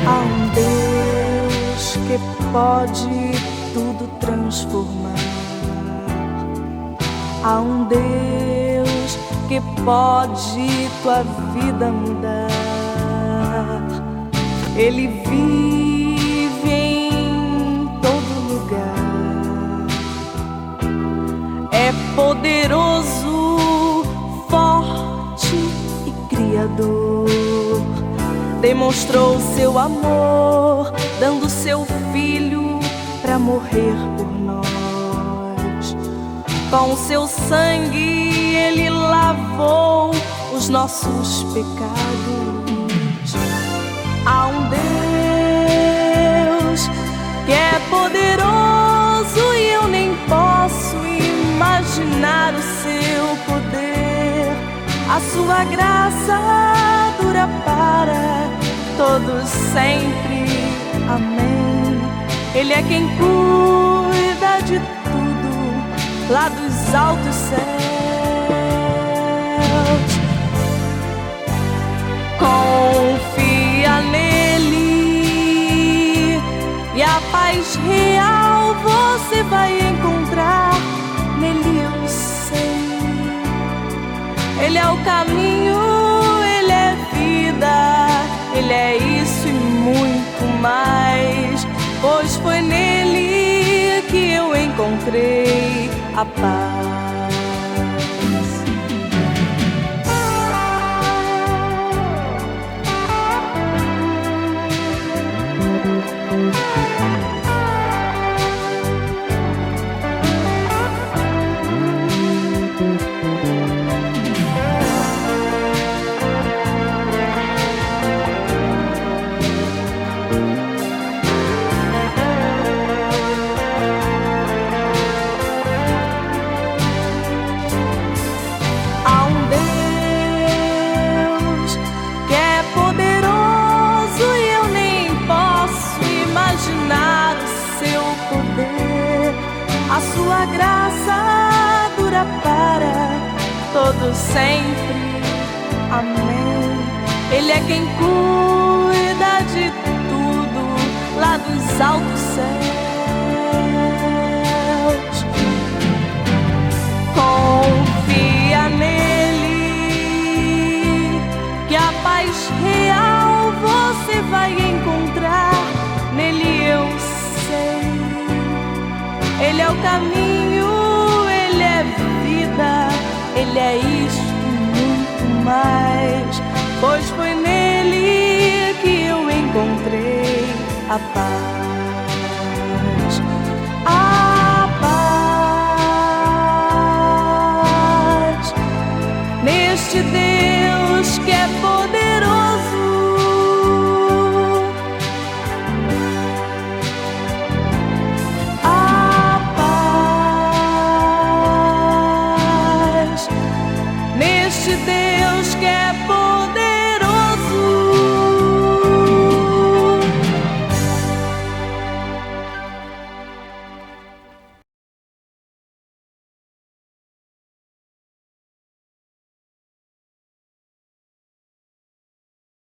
Há um Deus que pode tudo transformar. Há um Deus que pode tua vida mudar. Ele vive em todo lugar. É poderoso, forte e criador. Demonstrou seu amor, dando seu filho pra morrer por nós. Com seu sangue ele lavou os nossos pecados. Há um Deus que é poderoso e eu nem posso imaginar o seu poder. A sua graça dura para todos sempre. Amém. Ele é quem cuida de tudo lá dos altos céus. Confia nele e a paz real você vai encontrar nele, eu sei. Ele é o caminho, ele é vida, ele é isso e muito mais. Pois foi nele que eu encontrei a paz. A sua graça dura para todos sempre. Amém. Ele é quem cuida de tudo lá dos altos céus. Confia nele que a paz real você vai encontrar nele, eu sei. Ele é o caminho, ele é vida, ele é isso e muito mais. Pois foi nele que eu encontrei a paz. A paz neste Deus